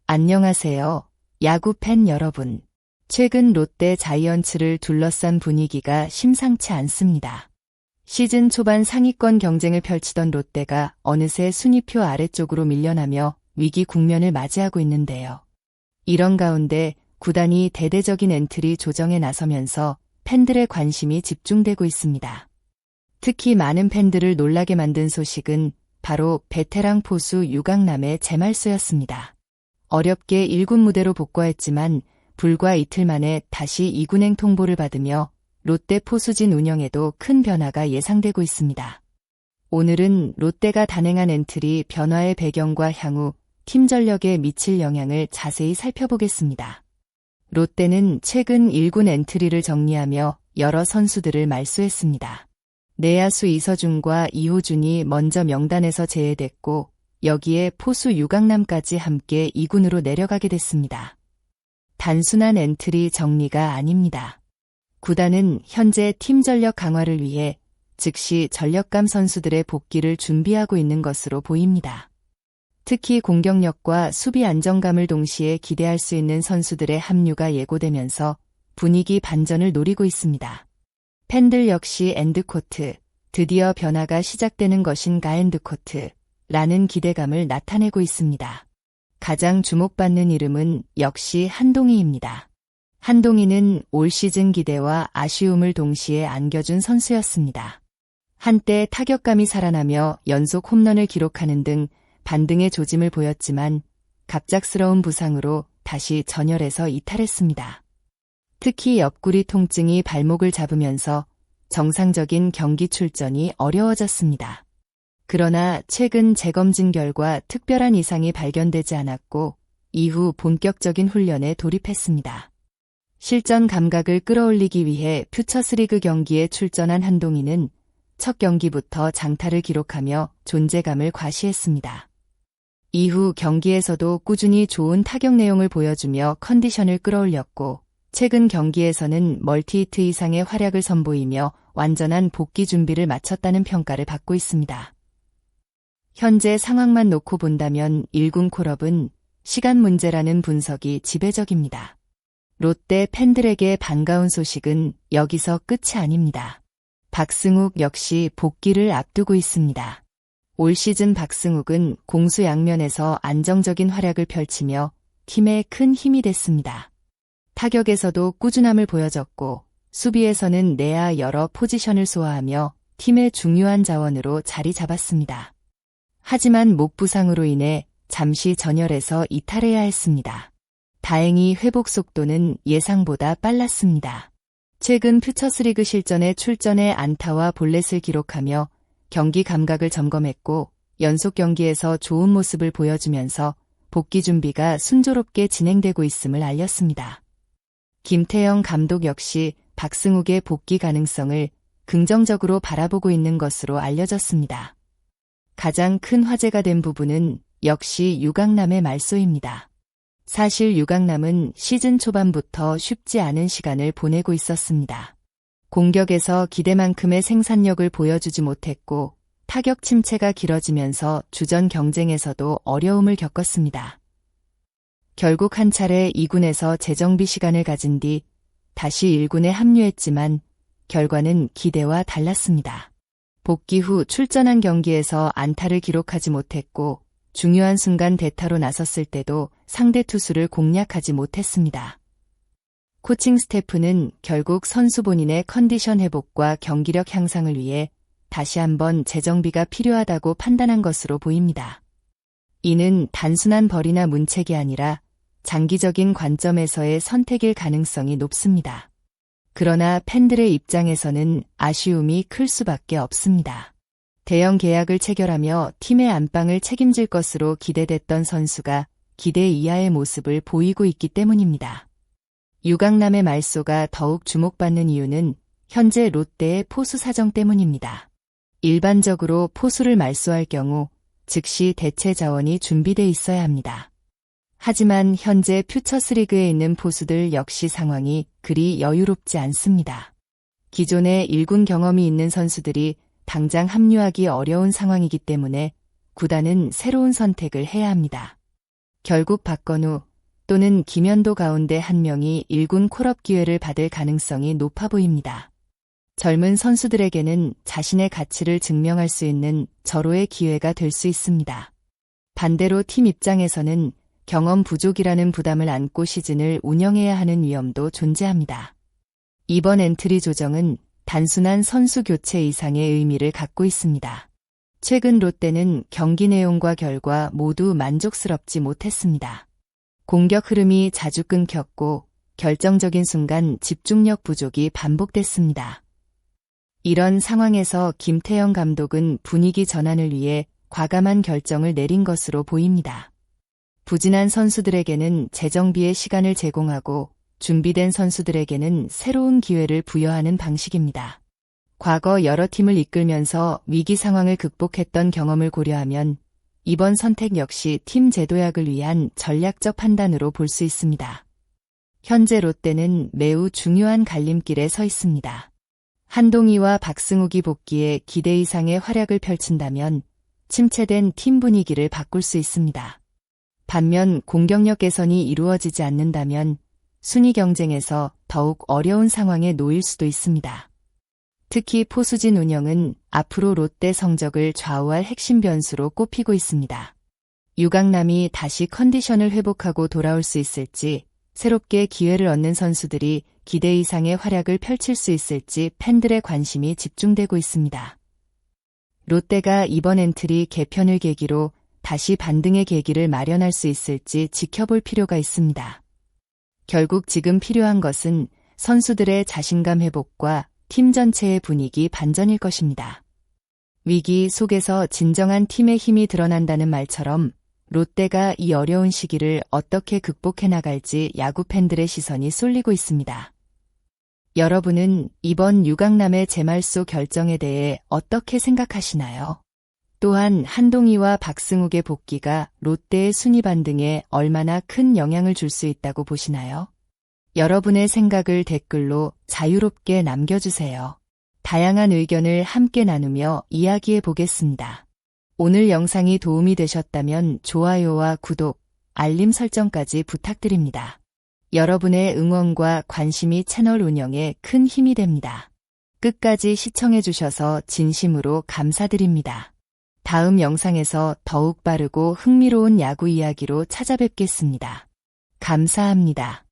안녕하세요, 야구 팬 여러분. 최근 롯데 자이언츠를 둘러싼 분위기가 심상치 않습니다. 시즌 초반 상위권 경쟁을 펼치던 롯데가 어느새 순위표 아래쪽으로 밀려나며 위기 국면을 맞이하고 있는데요. 이런 가운데 구단이 대대적인 엔트리 조정에 나서면서 팬들의 관심이 집중되고 있습니다. 특히 많은 팬들을 놀라게 만든 소식은 바로 베테랑 포수 유강남의 재말수였습니다. 어렵게 1군 무대로 복귀했지만 불과 이틀 만에 다시 2군행 통보를 받으며 롯데 포수진 운영에도 큰 변화가 예상되고 있습니다. 오늘은 롯데가 단행한 엔트리 변화의 배경과 향후 팀 전력에 미칠 영향을 자세히 살펴보겠습니다. 롯데는 최근 1군 엔트리를 정리하며 여러 선수들을 말소했습니다. 내야수 이서준과 이호준이 먼저 명단에서 제외됐고 여기에 포수 유강남까지 함께 2군으로 내려가게 됐습니다. 단순한 엔트리 정리가 아닙니다. 구단은 현재 팀 전력 강화를 위해 즉시 전력감 선수들의 복귀를 준비하고 있는 것으로 보입니다. 특히 공격력과 수비 안정감을 동시에 기대할 수 있는 선수들의 합류가 예고되면서 분위기 반전을 노리고 있습니다. 팬들 역시 엔드코트, 드디어 변화가 시작되는 것인가 엔드코트 라는 기대감을 나타내고 있습니다. 가장 주목받는 이름은 역시 한동희입니다. 한동희는 올 시즌 기대와 아쉬움을 동시에 안겨준 선수였습니다. 한때 타격감이 살아나며 연속 홈런을 기록하는 등 반등의 조짐을 보였지만 갑작스러운 부상으로 다시 전열에서 이탈했습니다. 특히 옆구리 통증이 발목을 잡으면서 정상적인 경기 출전이 어려워졌습니다. 그러나 최근 재검진 결과 특별한 이상이 발견되지 않았고 이후 본격적인 훈련에 돌입했습니다. 실전 감각을 끌어올리기 위해 퓨처스리그 경기에 출전한 한동희는 첫 경기부터 장타를 기록하며 존재감을 과시했습니다. 이후 경기에서도 꾸준히 좋은 타격 내용을 보여주며 컨디션을 끌어올렸고 최근 경기에서는 멀티히트 이상의 활약을 선보이며 완전한 복귀 준비를 마쳤다는 평가를 받고 있습니다. 현재 상황만 놓고 본다면 1군 콜업은 시간 문제라는 분석이 지배적입니다. 롯데 팬들에게 반가운 소식은 여기서 끝이 아닙니다. 박승욱 역시 복귀를 앞두고 있습니다. 올 시즌 박승욱은 공수 양면에서 안정적인 활약을 펼치며 팀에 큰 힘이 됐습니다. 타격에서도 꾸준함을 보여줬고 수비에서는 내야 여러 포지션을 소화하며 팀의 중요한 자원으로 자리 잡았습니다. 하지만 목 부상으로 인해 잠시 전열에서 이탈해야 했습니다. 다행히 회복 속도는 예상보다 빨랐습니다. 최근 퓨처스리그 실전에 출전해 안타와 볼넷을 기록하며 경기 감각을 점검했고 연속 경기에서 좋은 모습을 보여주면서 복귀 준비가 순조롭게 진행되고 있음을 알렸습니다. 김태형 감독 역시 박승욱의 복귀 가능성을 긍정적으로 바라보고 있는 것으로 알려졌습니다. 가장 큰 화제가 된 부분은 역시 유강남의 말소입니다. 사실 유강남은 시즌 초반부터 쉽지 않은 시간을 보내고 있었습니다. 공격에서 기대만큼의 생산력을 보여주지 못했고 타격 침체가 길어지면서 주전 경쟁에서도 어려움을 겪었습니다. 결국 한 차례 2군에서 재정비 시간을 가진 뒤 다시 1군에 합류했지만 결과는 기대와 달랐습니다. 복귀 후 출전한 경기에서 안타를 기록하지 못했고 중요한 순간 대타로 나섰을 때도 상대 투수를 공략하지 못했습니다. 코칭 스태프는 결국 선수 본인의 컨디션 회복과 경기력 향상을 위해 다시 한번 재정비가 필요하다고 판단한 것으로 보입니다. 이는 단순한 벌이나 문책이 아니라 장기적인 관점에서의 선택일 가능성이 높습니다. 그러나 팬들의 입장에서는 아쉬움이 클 수밖에 없습니다. 대형 계약을 체결하며 팀의 안방을 책임질 것으로 기대됐던 선수가 기대 이하의 모습을 보이고 있기 때문입니다. 유강남의 말소가 더욱 주목받는 이유는 현재 롯데의 포수 사정 때문입니다. 일반적으로 포수를 말소할 경우 즉시 대체 자원이 준비돼 있어야 합니다. 하지만 현재 퓨처스리그에 있는 포수들 역시 상황이 그리 여유롭지 않습니다. 기존에 1군 경험이 있는 선수들이 당장 합류하기 어려운 상황이기 때문에 구단은 새로운 선택을 해야 합니다. 결국 박건우 또는 김현도 가운데 한 명이 1군 콜업 기회를 받을 가능성이 높아 보입니다. 젊은 선수들에게는 자신의 가치를 증명할 수 있는 절호의 기회가 될 수 있습니다. 반대로 팀 입장에서는 경험 부족이라는 부담을 안고 시즌을 운영해야 하는 위험도 존재합니다. 이번 엔트리 조정은 단순한 선수 교체 이상의 의미를 갖고 있습니다. 최근 롯데는 경기 내용과 결과 모두 만족스럽지 못했습니다. 공격 흐름이 자주 끊겼고 결정적인 순간 집중력 부족이 반복됐습니다. 이런 상황에서 김태형 감독은 분위기 전환을 위해 과감한 결정을 내린 것으로 보입니다. 부진한 선수들에게는 재정비의 시간을 제공하고 준비된 선수들에게는 새로운 기회를 부여하는 방식입니다. 과거 여러 팀을 이끌면서 위기 상황을 극복했던 경험을 고려하면 이번 선택 역시 팀 재도약을 위한 전략적 판단으로 볼 수 있습니다. 현재 롯데는 매우 중요한 갈림길에 서 있습니다. 한동희와 박승욱이 복귀해 기대 이상의 활약을 펼친다면 침체된 팀 분위기를 바꿀 수 있습니다. 반면 공격력 개선이 이루어지지 않는다면 순위 경쟁에서 더욱 어려운 상황에 놓일 수도 있습니다. 특히 포수진 운영은 앞으로 롯데 성적을 좌우할 핵심 변수로 꼽히고 있습니다. 유강남이 다시 컨디션을 회복하고 돌아올 수 있을지, 새롭게 기회를 얻는 선수들이 기대 이상의 활약을 펼칠 수 있을지 팬들의 관심이 집중되고 있습니다. 롯데가 이번 엔트리 개편을 계기로 다시 반등의 계기를 마련할 수 있을지 지켜볼 필요가 있습니다. 결국 지금 필요한 것은 선수들의 자신감 회복과 팀 전체의 분위기 반전일 것입니다. 위기 속에서 진정한 팀의 힘이 드러난다는 말처럼 롯데가 이 어려운 시기를 어떻게 극복해 나갈지 야구 팬들의 시선이 쏠리고 있습니다. 여러분은 이번 유강남의 제말소 결정에 대해 어떻게 생각하시나요? 또한 한동희와 박승욱의 복귀가 롯데의 순위 반등에 얼마나 큰 영향을 줄 수 있다고 보시나요? 여러분의 생각을 댓글로 자유롭게 남겨주세요. 다양한 의견을 함께 나누며 이야기해 보겠습니다. 오늘 영상이 도움이 되셨다면 좋아요와 구독, 알림 설정까지 부탁드립니다. 여러분의 응원과 관심이 채널 운영에 큰 힘이 됩니다. 끝까지 시청해 주셔서 진심으로 감사드립니다. 다음 영상에서 더욱 빠르고 흥미로운 야구 이야기로 찾아뵙겠습니다. 감사합니다.